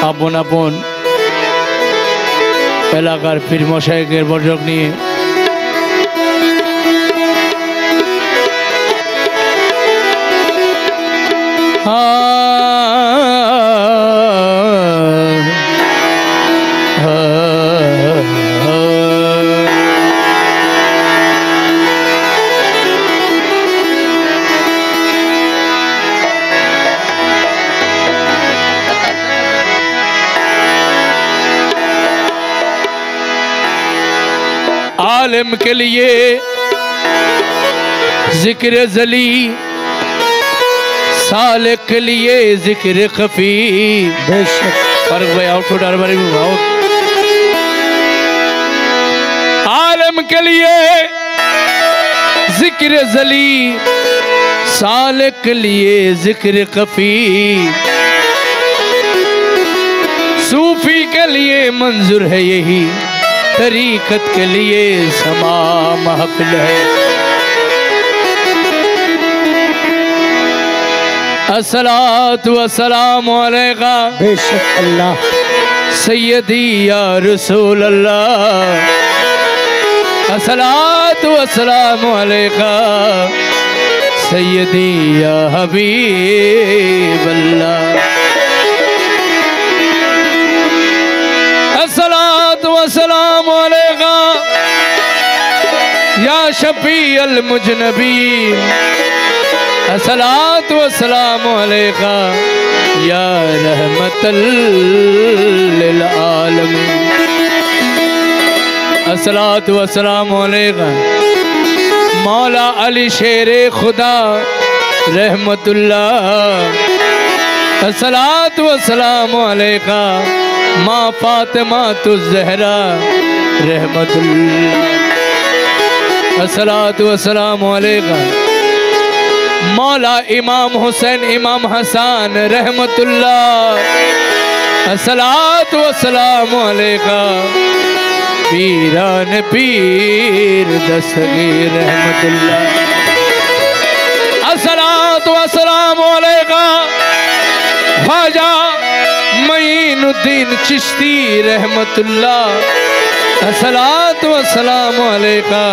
আপন আপন এলাকার পীর মশায়েকের বৈঠক নিয়ে आलिम के लिए जिक्र जली, सालिक के लिए जिक्र खफी। फर्क भाई आउट फुट हर बारी भाव। आलिम के लिए जिक्र जली, सालिक के लिए जिक्र खफी। सूफी के लिए मंजूर है यही, तरीकत के लिए समा महफिल है। अस्सलातु वस्सलामु अलैका बेशक अल्लाह सय्यदी या रसूल अल्लाह। अस्सलातु वस्सलामु अलैका सय्यदी या हबीब अल्लाह। अस्सलातु वस्सलामु अलैका या शफी अल मुजनबीन। अस्सलातु वस्सलामु अलैका या रहमतल लिल आलमीन। अस्सलातु वस्सलामु अलैका मौला अली शेरे खुदा रहमतुल्लाह। अस्सलातु वस्सलामु अलैका माँ फातिमा तु ज़हरा रहमतुल्लाह। अस्सलातु वस्सलामु अलैका मौला इमाम हुसैन इमाम हसन रहमतुल्लाह। अस्सलातु वस्सलामु अलैका पीरान पीर दस्तगीर रहमतुल्लाह। अस्सलातु वस्सलामु अलैका ख्वाजा मईनुद्दीन चिश्ती रहमतुल्लाह। अस्सलातु वस्सलामु अलैका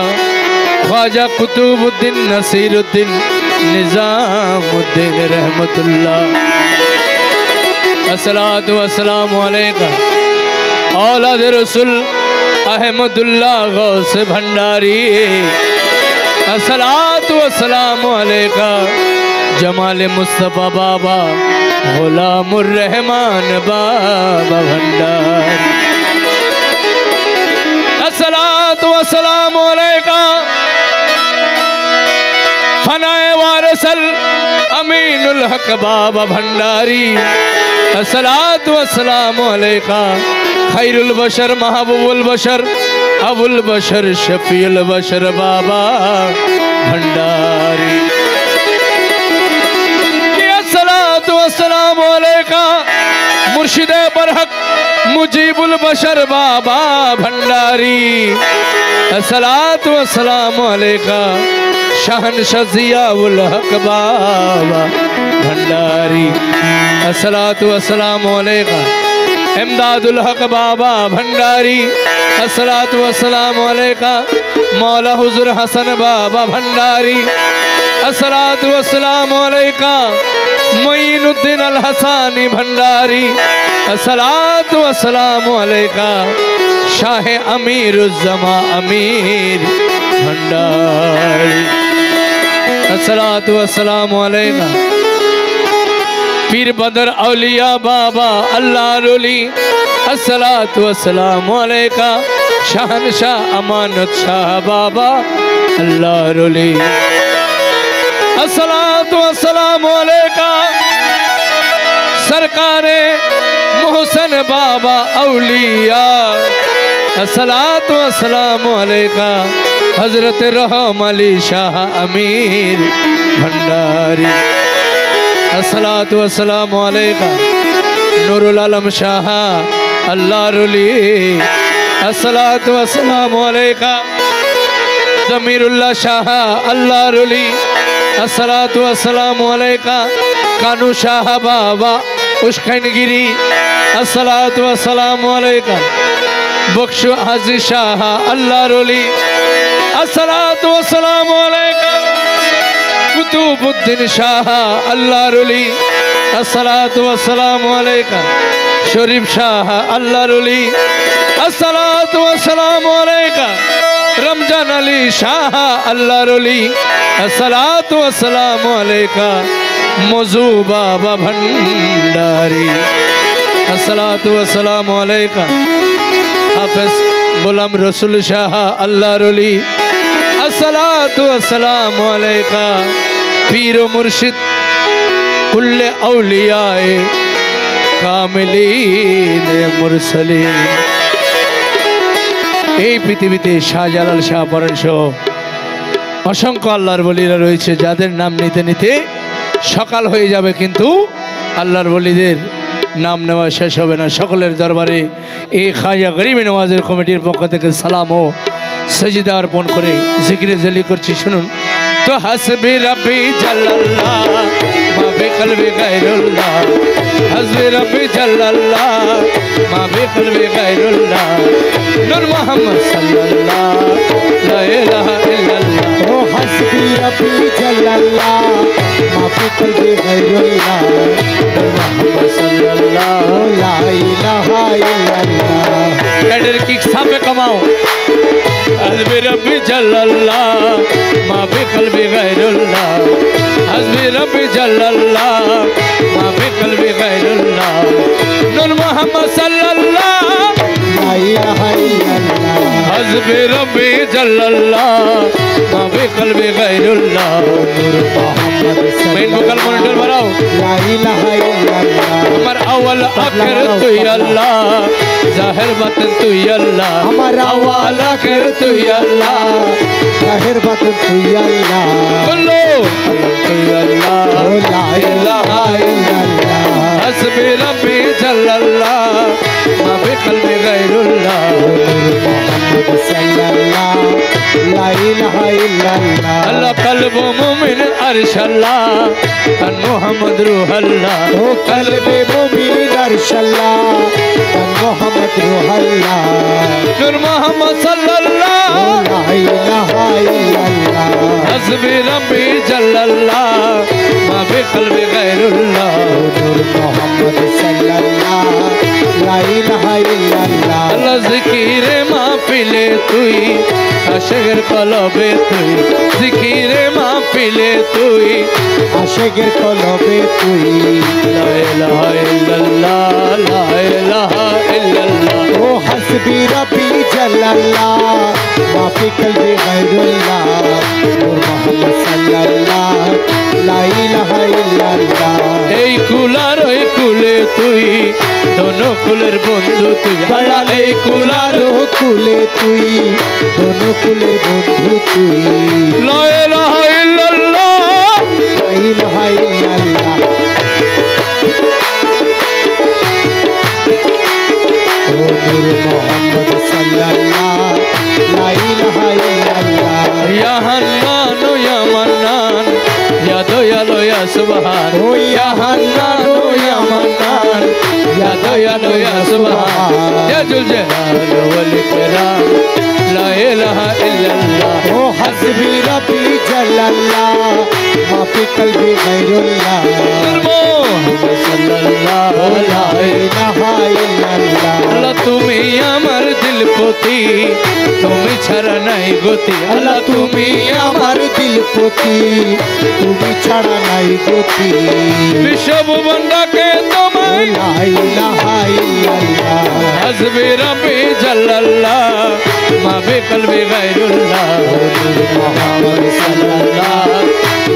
ख्वाजा कुतुबुद्दीन नसीरुद्दीन निजामुद्दीन रहमतुल्लाह। अस्सलातु वस्सलामु अलैका औलाद रसूल अहमदुल्लाह गौस भंडारी। अस्सलातु वस्सलामु अलैका जमाल मुस्तफा बाबा गुलामुर रहमान बाबा भंडारी। अस्सलातु वस्सलामु अलैका फनाए वारसल अमीनुल हक बाबा भंडारी। अस्सलातु वस्सलामु अलैका खैरुल बशर महबूबुल बशर अबुल बशर शफीउल बशर बाबा भंडारी। अस्सलातु वस्सलामु अलैका मुर्शिदे बरहक मुजीबुल बशर बाबा भंडारी। अस्सलातु वस्सलामु अलैका शहनशाह ज़ियाउल हक बाबा भंडारी। अस्सलातु वस्सलामु अलैका इमदादुल हक बाबा भंडारी। अस्सलातु वस्सलामु अलैका मौला हुज़ुर हसन बाबा भंडारी। अस्सलातु वस्सलामु अलैका मोइनुद्दीन अल हसानी भंडारी। अस्सलातु वस्सलामु अलैका शाह अमीरुज़्ज़मा अमीर भंडारी। अस्सलातु वस्सलामु अलैका पीर बदर औलिया बाबा अल्लाह रोली। अस्सलातु वस्सलामु अलैका शहनशाह अमानत शाह बाबा अल्लाह रोली। अस्सलातु वस्सलामु अलैका सरकारे मोहसन बाबा औलिया। अस्सलातु वस्सलामु अलैका हजरत रहम अली शाह अमीर भंडारी। अस्सलातु वस्सलामु अलैका नूरुल आलम शाह अल्लाह रुली। अस्सलातु वस्सलामु अलैका ज़मीरुल्लाह शाह अल्लाह रुली। अस्सलातु वस्सलामु अलैका कानू शाह बाबा उस्कैनगिरी अस्सलातु वस्सलामु अलैका बख्शु हाजी शाह अल्लाह रोली अस्सलातु वस्सलामु अलैका कुतुबुद्दीन शाह अल्लाह रोली अस्सलातु वस्सलामु अलैका शरीफ शाह अल्लाह रोली अस्सलातु वस्सलामु अलैका रमजान अली शाह अल्लाह रोली अस्सलातु वस्सलामु अलैका मौजू बाबा भंडारी अस्सलातु वस्सलामु अलैका हाफिज गुलाम रसूल शाह अल्लाह रोली अस्सलातु वस्सलामु अलैका पीर मुर्शिद कुल्ले औलियाए कामिलीन मुरसलीन। এই পৃথিবীতে শাহজালাল শাহ পরাণ সহ অসংখ্য আল্লাহর ওলিরা রয়েছে যাদের নাম নিতে নিতে সকাল হয়ে যাবে, কিন্তু আল্লাহর ওলিদের নাম নেওয়া শেষ হবে না। সকলের দরবারে এই খাজা গরিব নওয়াজের কমিটির পক্ষ থেকে সালাম ও সজদা অর্পণ করে জিকিরে জালি করছি, শুনুন। তো হাসবি রব্বি জাল্লাল্লাহ মা ফি কলবি গায়রুল্লাহ, হাসবি রব্বি জাল্লাল্লাহ মা ফি কলবি গায়রুল্লাহ, নূর মুহাম্মদ সাল্লাল্লাহ লা ইলাহা ইল্লাল্লাহ। ও হাসবি রব্বি জাল্লাল্লাহ মা ফি কলবি গায়রুল্লাহ, নূর মুহাম্মদ সাল্লাল্লাহ লা ইলাহা ইল্লাল্লাহ। कैडर की सापे कमाओ हस्बी रब्बी जल्लल्लाह मा फी कल्बी गैरुल्लाह, हस्बी रब्बी जल्लल्लाह मा फी कल्बी गैरुल्लाह, नूर मुहम्मद सल्लल्लाह ला इलाहा इल्लल्लाह। हस्बी रब्बी जल्लल्लाह मा फी कल्बी गैरुल्लाह, नूर मुहम्मद मेन वोकल मॉनिटर बनाओ। ला इलाहा इल्लल्लाह। हमार अव्वल आखिर तू ही अल्लाह, जाहिर बातिन तू ही अल्लाह, हमार अव्वल आखिर तू ही अल्लाह, जाहिर बातिन तू ही अल्लाह। बोलो तू ही अल्लाह ला इलाहा इल्लल्लाह। हस्बी रब्बी जल्लल्लाह मा फी कल्बी गैरुल्लाह, मुहम्मद सल्लल्लाह ला इलाहा इल्लल्लाह। अल्लाह कल्ब मोमिन अर्श अल्लाह तन मोहम्मद रूह अल्लाह, ओ कल्बे मोमिन अर्श अल्लाह तन मोहम्मद रूह अल्लाह। नूर मोहम्मद सल्लल्लाह ला इलाहा इल्लल्लाह। हस्बी रब्बी जल्लल्लाह मा फी कल्बी गैरुल्लाह, नूर मोहम्मद सल्लल्लाह ला इलाहा इल्लल्लाह। अल्लाह जिकिरे महफिले तुई आशिकेर कलबे तुई, जिकिरे महफिले तुई आशिकेर कलबे तुई। ला इलाहा इल्लल्लाह ला इलाहा इल्लल्लाह। ओ हस्बी रब्बी जल्लल्लाह मा फी कल्बी गैरुल्लाह, नूर मोहम्मद सल्लल्लाह ला इलाहा इल्लल्लाह। এই কুলার ওই কুলে তুই দোনো কুলের বন্ধু তুই, আল্লাহ এই কুলার ও কুলে তুই দোনো কুলের বন্ধু তুই। লা ইলাহা ইল্লাল্লাহ লা ইলাহা ইল্লাল্লাহ। ও নূর মুহাম্মদ সাল্লাল্লাহ লা ইলাহা ইল্লাল্লাহ। ইয়া হান্নান ইয়া মান্নান ইয়া দয়ালু ইয়া সুবহান, ও ইয়া হান্নান ও ইয়া মান্নান ইয়া দয়ালু ইয়া সুবহান, ইয়া জুল জালাল ওয়াল ইকরাম লা ইলাহা ইল্লাল্লাহ। ও হাসবি রব্বি জাল্লাল্লাহ মা ফি কলবি গায়রুল্লাহ, মুহাম্মদ সাল্লাল্লাহু লা আলাইহি ইলাহা ইল্লাল্লাহ। আল্লাহ তুমি আমার দিলপতি, তুমি ছাড়া নাই গতি, আল্লাহ তুমি আমার দিলপতি, তুমি ছাড়া নাই গতি। বিশ্বভুবন ডাকে তোমায় লা ইলাহা ইল্লাল্লাহ। হস্বি রব্বি জাল্লাল্লাহ মা ফি কলবি গায়রুল্লাহ, মুহাম্মদ সাল্লাল্লাহ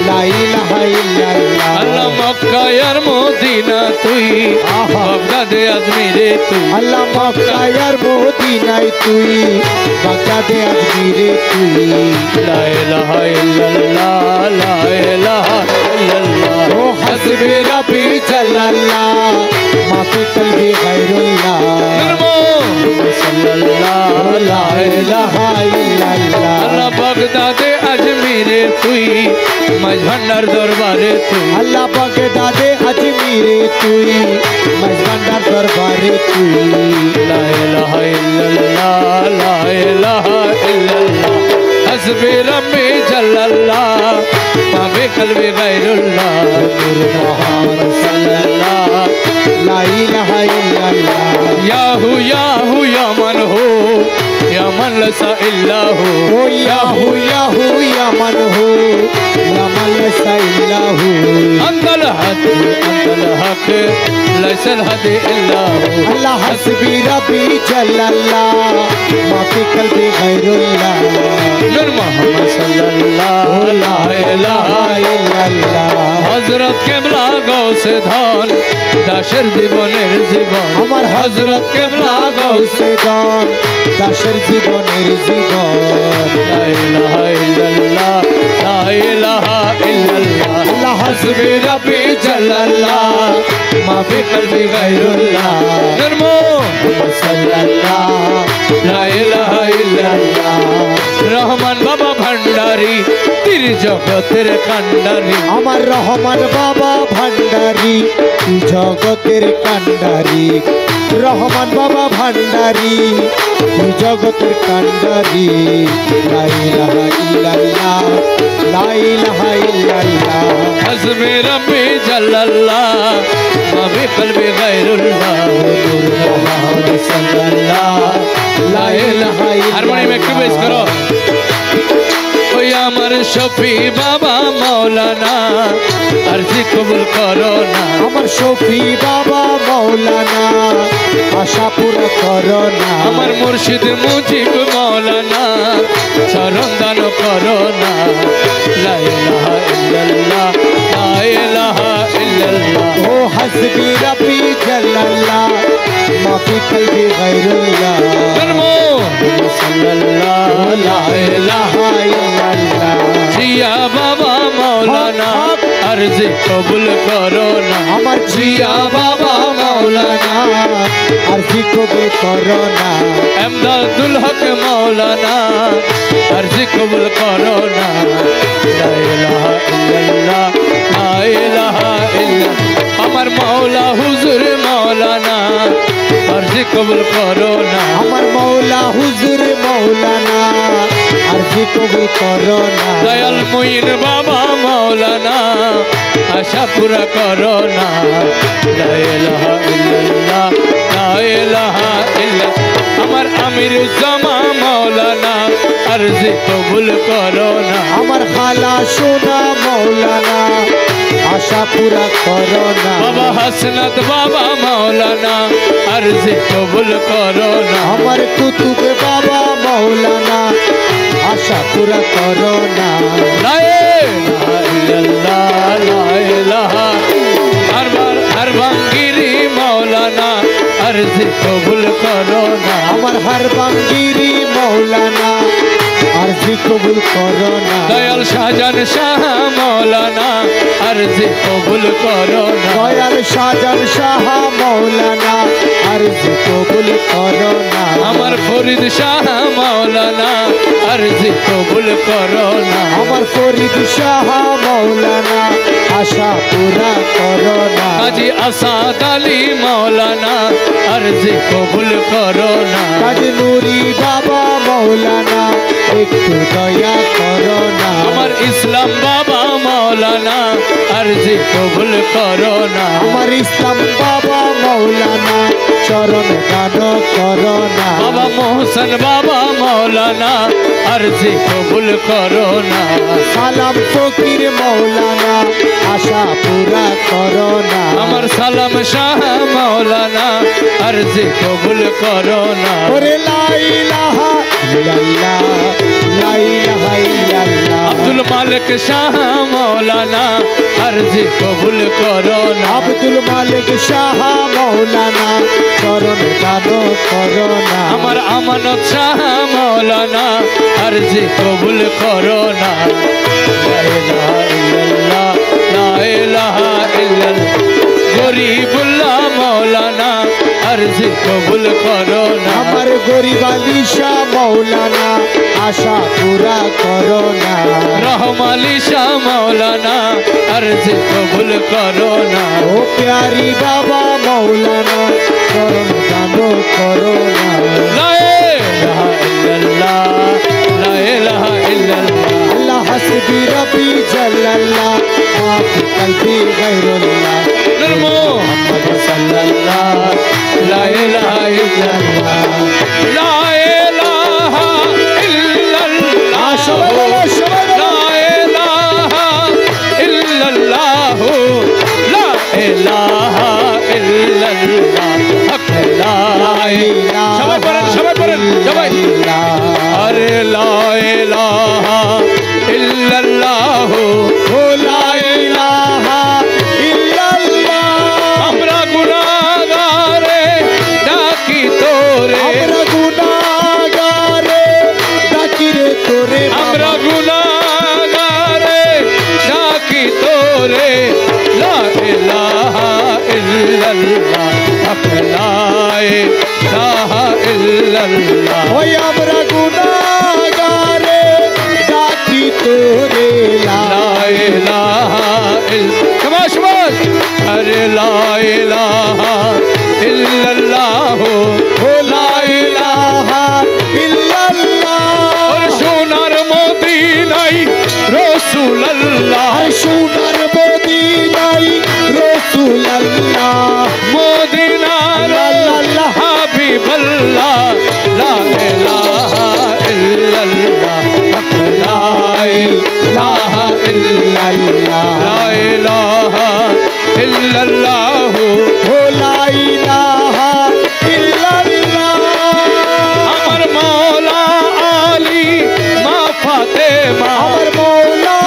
লা ইলাহা ইল্লাল্লাহ। আল্লাহ মক্কা আর মদিনা তুই, বাগদাদে আজমিরে তুই, আল্লাহ মক্কা আর মদিনায় তুই, বাগদাদে আজমিরে তুই। লা ইলাহা ইল্লাল্লাহ লা ইলাহা ইল্লাল্লাহ। ও হসবি রব্বি জাল্লাল্লাহ মা ফি কলবি গায়রুল্লাহ, সাল্লাল্লাহু লা ইলাহা ইল্লাল্লাহ। আল্লাহ বাগদাদে আজমিরে তুই, মাঝ ভান্ডার দরবারে তুই, আল্লাহ বাগদাদে আজমিরে দরবারে তুই মাঝবান্ডার দরবারে তুই লা ইলাহা ইল্লাল্লাহ লা ইলাহা ইল্লাল্লাহ হাসবি রাব্বি জাল্লাল্লাহ মা ফি কলবি গায়রুল্লাহ নূর মুহাম্মদ সাল্লাল্লাহ লা ইলাহা ইল্লাল্লাহ या मन हो या मन लसा इल्लाहु ও ইয়াহু ইয়াহু ইয়ামান হো ইয়ামান লাইসা ইল্লাহু अंदल हक लैसल हद इल्लाहु আল্লাহ হাসবি রব্বি জাল্লাল্লাহ মা ফি কলবি গায়রুল্লাহ नूर मोहम्मद सल्लल्लाहु ला इलाहा ইল্লাল্লাহ हजरत केबला गौसे धन दाशर জীবনের জীবন আমার हजरत केबला गौसे গৌসে দান দাসের জীবনের জীবন لا إله إلا الله لا إله إلا الله আল্লাহ حسبي ربي جل الله ما في قلبي غير الله نرمو صلى الله لا إله إلا الله রহমান বাবা ভান্ডারি তীর জগতের কান্ডারি আমার রহমান বাবা ভান্ডারি তুই জগতের কান্ডারি রহমান বাবা ভান্ডারি তুই জগতের কান্ডারি লা ইলাহা ইল্লাল্লাহ লা ইলাহা ইল্লাল্লাহ حسبي ربي جل الله ما في قلبي غير الله نور محمد صلى الله لا إله إلا हारमोनियम একটু বেশ করো ওই আমার শফি বাবা মাওলানা আরজি কবুল করো না আমার শফি বাবা মাওলানা আশা পুরা করো না আমার মুর্শিদ মুজিব মাওলানা চরণ দান করো না লা ইলাহা ইল্লাল্লাহ লা ইলাহা ইল্লাল্লাহ ও হাসবি রব্বি জাল্লাল্লাহ মা ফি কলবি গায়রুল্লাহ ধর্মো সাল্লাল্লাহু লা ইলাহা ইল্লাল্লাহ জিয়া বাবা মাওলানা আরজি কবুল করো না আমার জিয়া বাবা মাওলানা আরজি কবুল করো না এমদাদুল হক মাওলানা আরজি কবুল করো না লা ইলাহা ইল্লাল্লাহ লা ইলাহা ইল্লাল্লাহ আমার মাওলা হুজুর মাওলানা আরজি কবুল করো না আমার মাওলা হুজুর মাওলানা আরজি কবুল করো না দয়াল মুইন বাবা মাওলানা আশা পুরা করো না লা ইলাহা ইল্লাল্লাহ লা ইলাহা ইল্লাল্লাহ আমার আমির জামা মাওলানা আরজি কবুল করো না আমার খালা সোনা মাওলানা আশা পুরা করো না বাবা হাসনাত বাবা মাওলানা আরজি কবুল করো না আমার কুতুব বাবা মাওলানা আশা পুরা করো না লা ইলাহা ইল্লাল্লাহ লা ইলাহা হর ভাঙ্গিরি মাওলানা আরজি কবুল করো না আমার হর বাঙ্গিরি মাওলানা আরজি কবুল করো না দয়াল শাহজান শাহ মাওলানা আরজি কবুল করো না দয়াল শাহজান শাহ মাওলানা আরজি কবুল করো না আমার ফরিদ শাহ মাওলানা আরজি কবুল করো না আমার ফরিদ শাহ মাওলানা আশা পুরা করো না কাজী আসাদ আলী মাওলানা আরজি কবুল করো না কাজী নুরি বাবা মাওলানা একটু দয়া করো না আমার ইসলাম বাবা মাওলানা আরজি কবুল করো না আমার ইসলাম বাবা মাওলানা চরণ দান করো না বাবা মোহসেন বাবা মাওলানা আরজি কবুল করো না সালাম ফকির মাওলানা আশা পুরা করো না আমার সালাম শাহ মাওলানা আরজি কবুল করো না ওরে লা ইলাহা ইল্লাল্লাহ লা ইলাহা ইল্লাল্লাহ আব্দুল মালিক শাহ মাওলানা আরজি কবুল করো না আব্দুল মালিক শাহ মাওলানা চরণ দান করো না আমার আমানত শাহ মাওলানা আরজি কবুল করো না লা ইলাহা ইল্লাল্লাহ লা ইলাহা ইল্লাল্লাহ গরিবুল্লাহ মাওলানা আরজি কবুল করো না আমার গরিব আলী শাহ মাওলানা আশা পুরা করো না রহমালি শাহ মাওলানা अर्ज কবুল করো না ও প্যারি বাবা মৌলানা করম দানো করো না লা ইলাহা ইল্লাল্লাহ লা ইলাহা ইল্লাল্লাহ আল্লাহ হাসবি রব্বি জাল্লাল্লাহ মাফি কলবি গায়রুল্লাহ নূর মুহাম্মদ সাল্লাল্লাহ লা ইলাহা ইল্লাল্লাহ লা ইলাহা ইল্লাল্লাহ সবাই বলো সবাই বলো লা ইলাহা ইল্লাল্লাহ লা ইলাহা ইল্লাল্লাহ হক লা ইলাহা সবাই পড়েন সবাই আরে লা ইলাহা ইল্লাল্লাহ ও লা ইলাহা ইল্লাল্লাহ আমরা গুনাহগারে ডাকি তোরে আমরা গুনাহগারে ডাকি রে তোরে আমরা গুনাহগারে ডাকি তোরে লা ইলাহা ইল্লাল্লাহ হক লা ইলাহা ইল্লাল্লাহ ওই আমরা গুনাহগারে ডাকি তোরে লা লা ইলাহা ইল্লাল্লাহ শাবাশ আরে লা ইলাহা ইল্লাল্লাহ ও লা ইলাহা ইল্লাল্লাহ ওর সোনার মদিনায় রাসূলুল্লাহ আর সোনার মদিনায় রাসূলুল্লাহ মদিনার আল্লাহ হাবিবাল্লাহ লা ইলাহা ইল্লাল্লাহ হক লা ইলাহা ইল্লাল্লাহ লা ইলাহা ইল্লাল্লাহ ও লা ইলাহা ইল্লাল্লাহ আমার মাওলা আলী মা ফাতেমা আমার মৌলা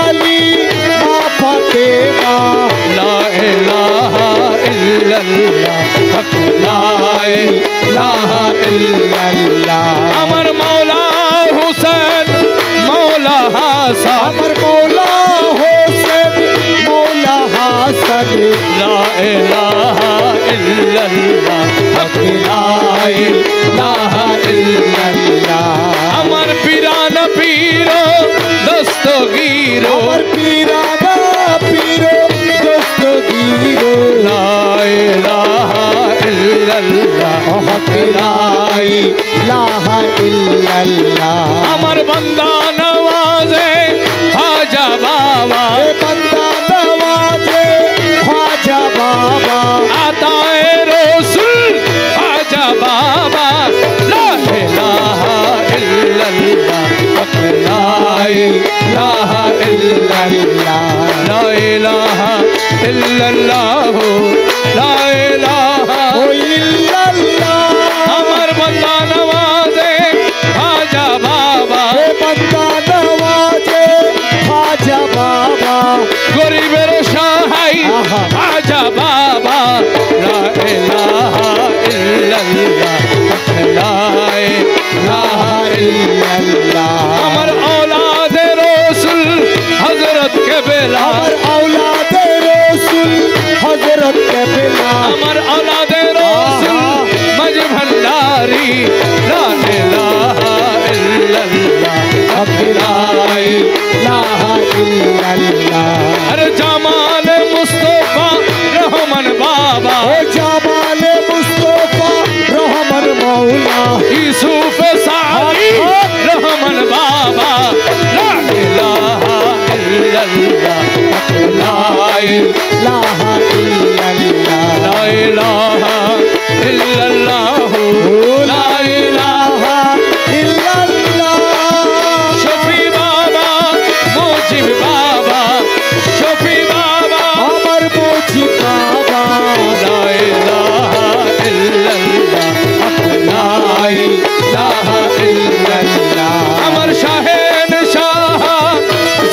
আলী মা ফাতেমা লা ইলাহা ইল্লাল্লাহ হক লা ইলাহা ইল্লাল্লাহ আমার মাওলা হুসেন মাওলা হাসান আমার মৌলা হোসেন মৌলা হাসান লা ইলাহা ইল্লাল্লাহ হক লা ইলাহা ইল্লাল্লাহ আমার পিরান পীর দস্তগীর আমার পীরানা পীরো দস্তগীর লা ইলাহা ইল্লাল্লাহ হক লা ইলাহা ইল্লাল্লাহ আমার বান্দা নওয়াজে খাজা বাবা এ বান্দা নওয়াজে খাজা বাবা আতায়ে রাসূল খাজা বাবা লা ইলাহা ইল্লাল্লাহ হক লা ইলাহা ইল্লাল্লাহ লা ইলাহা ইল্লাল্লাহ লা ইলাহা ও ইল্লাল্লাহ আমার বান্দা নওয়াজে খাজা বাবা এ বান্দা নওয়াজে খাজা বাবা গরিবের সহায় আহা। খাজা বাবা লা ইলাহা ইল্লাল্লাহ লা ইলাহা ইল্লাল্লাহ আমার औलादे रसूल हजरत केबला আমার আওলাদে রাসূল হযরত কেবলা আমার औलादे रसूल मज भंडारी ला इलाहा इल्लल्लाह লা ইলাহা ইল্লাল্লাহ अरे जमाल मुस्तफा रहमान बाबा ও জামালে মুস্তাফা রহমান মৌলা यूसुफ साई रहमान बाबा ला इलाहा इल्लल्लाह ला ইলাহা ইল্লাল্লাহ لا إله إلا الله لا إله ইল্লাল্লাহ শফি বাবা মুজিব বাবা শফি বাবা আমার মুজি বাবা লা ইলাহা ইল্লাল্লাহ লা ইলাহা ইল্লাল্লাহ আমার শাহেন শাহ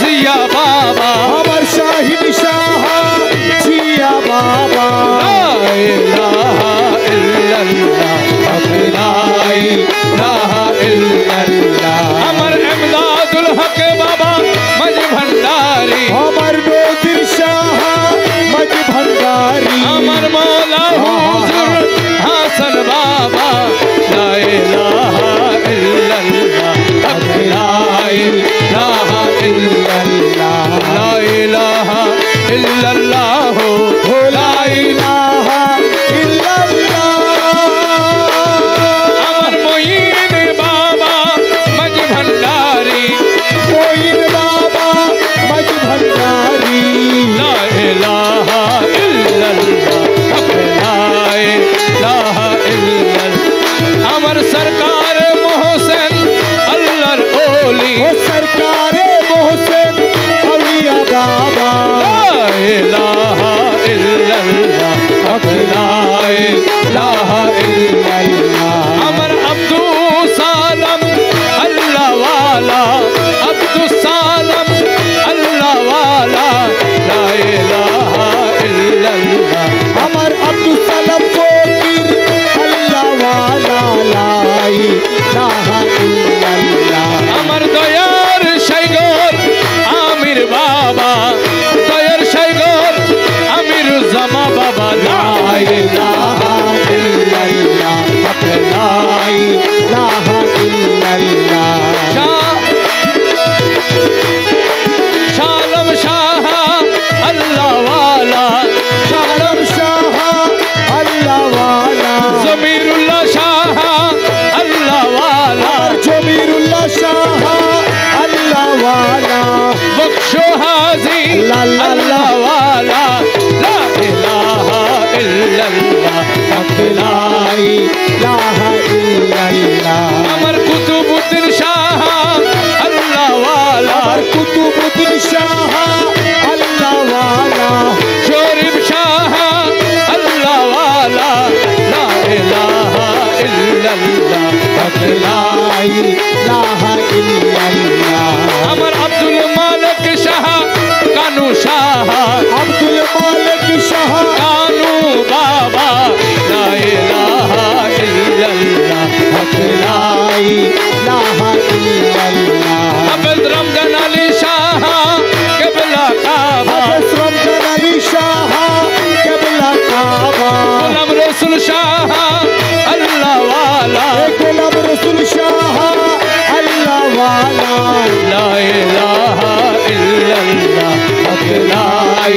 জিয়া বাবা আমার শাহিন শাহ জিয়া বাবা লা ইলাহা ইল্লাল্লাহ লা ইলাহা ইল্লাল্লাহ আমার ইমদাদুল হক বাবা মজ ভন্ডারি আমার নজির শাহ মজ ভন্ডারি আমার মৌলা হুজুর হাসান বাবা লা ইলাহা ইল্লাল্লাহ ইল্লাল্লাহ হক লা ইলাহা ইল্লাল্লাহ আমার আব্দুল মালিক শাহ কানু শাহ আব্দুল মালিক শাহ কানু বাবা লা ইলাহা ইল্লাল্লাহ হক লা ইলাহা ইল্লাল্লাহ হাফেজ রমজান আলী শাহ কিবলা কাবা হাফেজ রমজান আলী শাহ কিবলা কাবা গোলাম রসুল শাহ আল্লাহ ওয়ালা গোলাম রসুল শাহ আল্লাহ ওয়ালা লা ইলাহা ইল্লাল্লাহ হক লা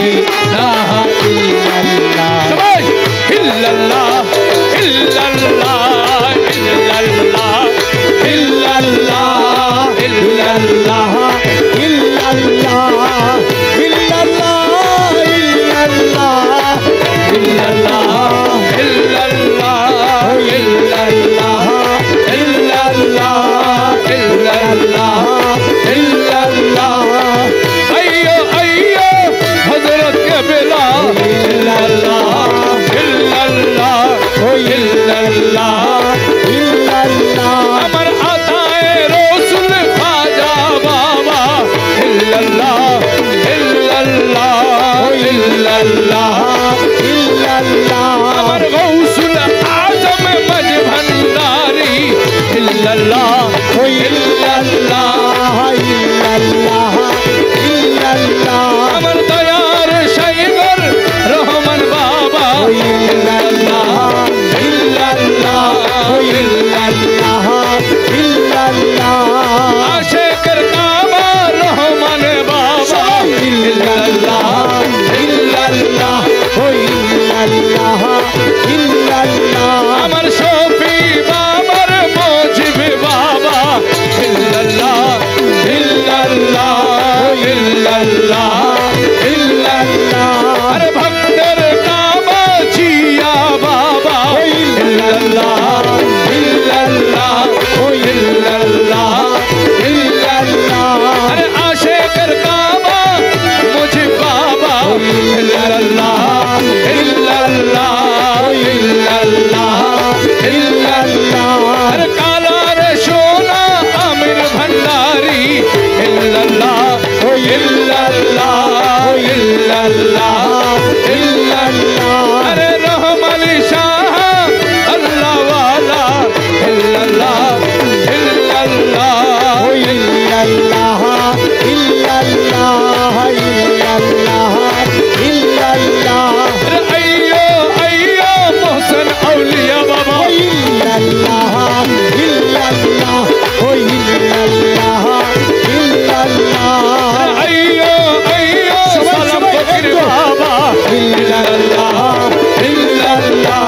ইলাহা ইল্লাল্লাহ সবাই ইল্লাল্লাহ ইল্লাল্লাহ ইল্লাল্লাহ ইল্লাল্লাহ ইল্লাল্লাহ ইল্লাল্লাহ ইল্লাল্লাহ ইল্লাল্লাহ ইল্লাল্লাহ ইল্লাল্লাহ ইল্লাল্লাহ ইল্লাল্লাহ ইল্লাল্লাহ আইয়ো আইয়ো হযরত কেবলা ইল্লাল্লাহ ইল্লাল্লাহ ইল্লাল্লাহ ইল্লাল্লাহ আমার আতায়ে রাসূল খাজা বাবা ইল্লাল্লাহ ইল্লাল্লাহ ইল্লাল্লাহ ইল্লাল্লাহ আমার গৌসুল আজম মজ ভন্ডারি ইল্লাল্লাহ ইল্লাল্লাহ ইল্লাল্লাহ ইল্লাল্লাহ আমার দয়ার শাইগর রহমান বাবা ইল্লাল্লাহ ইল্লাল্লাহ ইল্লাল্লাহ ইল্লাল্লাহ আশিকের কাবা রহমান বাবা ইল্লাল্লাহ ইল্লাল্লাহ ইল্লাল্লাহ ইল্লাল্লাহ আমার শফি বাবার মুজিব বাবা ইল্লাল্লাহ ইল্লাল্লাহ ইল্লাল্লাহ ইল্লাল্লাহ আরে ভক্তের কাবা জিয়া বাবা ইল্লাল্লাহ ইল্লাল্লাহ ইল্লাল্লাহ ইল্লাল্লাহ আরে আশিকের কাবা মুজিব বাবা ইল্লাল্লাহ ইল্লাল্লাহ ইল্লাল্লাহ ইল্লাল্লাহ আরে কালার সোনা আমির ভন্ডারি ইল্লাল্লাহ ইল্লাল্লাহ ইল্লাল্লাহ ইল্লাল্লাহ আরে রহমান শাহ আল্লাহ ওয়ালা ইল্লাল্লাহ ইল্লাল্লাহ ইল্লাল্লাহ ইল্লাল্লাহ ইল্লাল্লাহ ইল্লাল্লাহ আরে আইয়ো আইয়ো মোহসেন আউলিয়া বাবা ইল্লাল্লাহ ইল্লাল্লাহ ইল্লাল্লাহ ইল্লাল্লাহ আইয়ো আইয়ো সালাম ফকির বাবা ইল্লাল্লাহ ইল্লাল্লাহ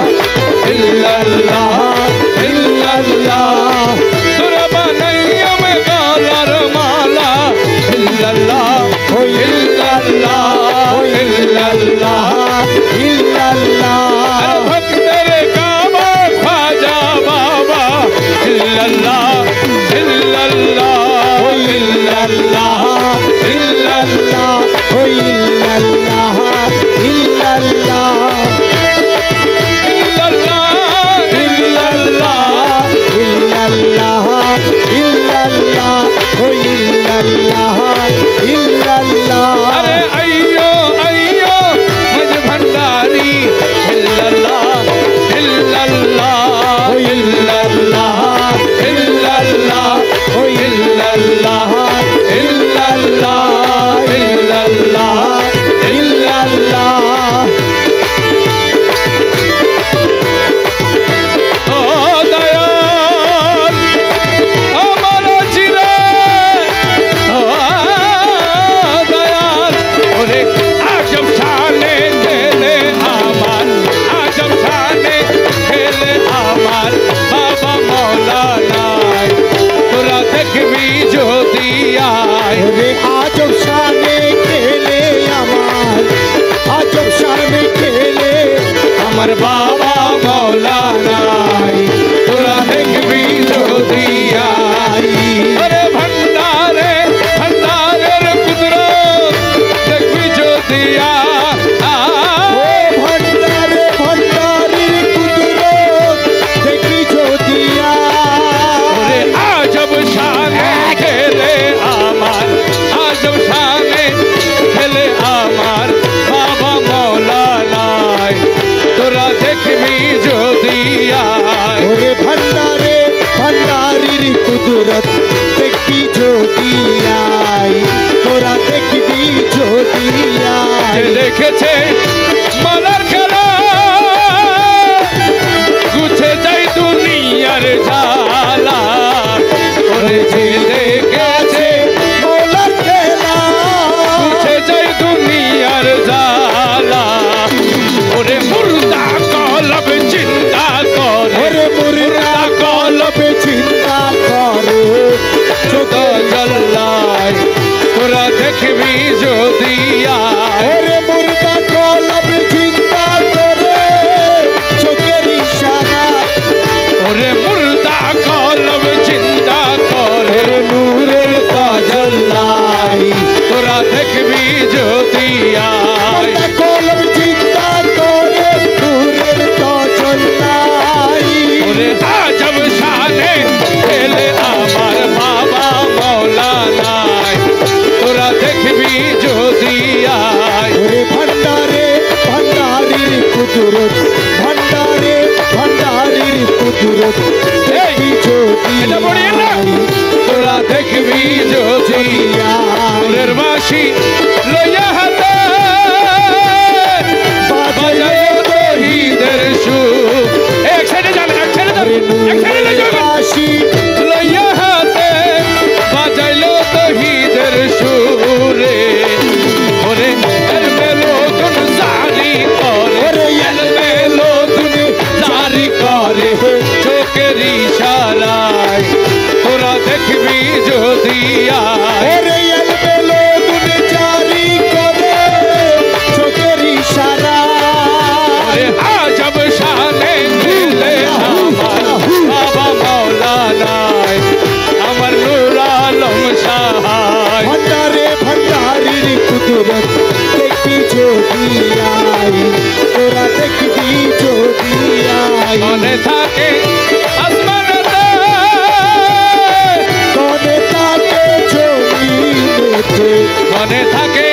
ইল্লাল্লাহ ইল্লাল্লাহ সুরবা নয়্যম গালার মালা ইল্লাল্লাহ ইল্লাল্লাহ ইল্লাল্লাহ ইল্লাল্লাহ আর ভক্তের কাবা খাজা বাবা ইল্লাল্লাহ ইল্লাল্লাহ ইল্লাল্লাহ ইল্লাল্লাহ ইল্লাল্লাহ ইল্লাল্লাহ ইল্লাল্লাহ ইল্লাল্লাহ ইল্লাল্লাহ ইল্লাল্লাহ আরে আইয়ো আইয়ো মজ ভন্ডারি ইল্লাল্লাহ ইল্লাল্লাহ ইল্লাল্লাহ ইল্লাল্লাহ ইল্লাল্লাহ ইল্লাল্লাহ ইল্লাল্লাহ ইল্লাল্লাহ ও দয়াল আমার চিরে ও দয়াল ওরে আজব শানে খেলে আমার আজব শানে খেলে আমার বাবা মৌলানায় তোরা দেখবি যদি আয় ওরে আজব শানে খেলে আমার আজব শানে খেলে আমার বাবা মৌলানায় তোরা দেখবি যদি আয় আরে ভন্ডারে ভন্ডারের কুদরত দেখবি যদি ও ভণ্ডারে ভণ্ডারির কুদরত দেখি যদি কুদরত দেখবি যদি আই তোরা দেখবি যদি আই দেখেছে মালার খেলা গুছে যাই দুনিয়ার জ্বালা ওরে যে দেখেছে মৌলার খেলা গুছে যাই দুনিয়ার জ্বালা ওরে মুর্দা কলব চিন্তা করে ওরে মুর্দা কলবে চিন্তা করে চোখ জ্বালায় তোরা দেখবি যদি আয় ওরে মুর্দা কলবে চিন্তা করে চোখের ইশারা ওরে মুর্দা কলব চিন্তা করে নূরের তাজল্লাই তোরা দেখবি যদি আয় মুর্দা কলবে চিন্তা করে নূরের তাজল্লাই ওরে আজব শানে এলে আমার বাবা মৌলানায় তোরা দেখবি যদি আয় ওরে ভান্ডারে ভান্ডারির কুদরত ভান্ডারে ভান্ডারির কুদরত দেখবি যদি এটা পড়িয়ে না। আই তোরা দেখবি যদি নূরের বাঁশি লইয়া হাতে বাজায় তহিদের সুর এক সাইডে যান এক সাইডে যান এক সাইডে লই যাবেন আসি লইয়া হাতে বাজাইলো তহিদের সুরে ওরে এর মেলো তুন জারি করে ওরে এর মেলো তুন জারি করে চোখের ইশারায় তোরা দেখবি যদি আয় ওরে এলবেলো তুমি জারি করে চোখের ইশারা ওরে আজব শানে দিলে আমার বাবা মৌলানায় আমার নূর আলম সাহায় ভান্ডারে ভান্ডারির কুদরত দেখবি যদি আই তোরা দেখবি যদি আই মনে থাকে আসমানেতে কনে তাকে জমিনেতে মনে থাকে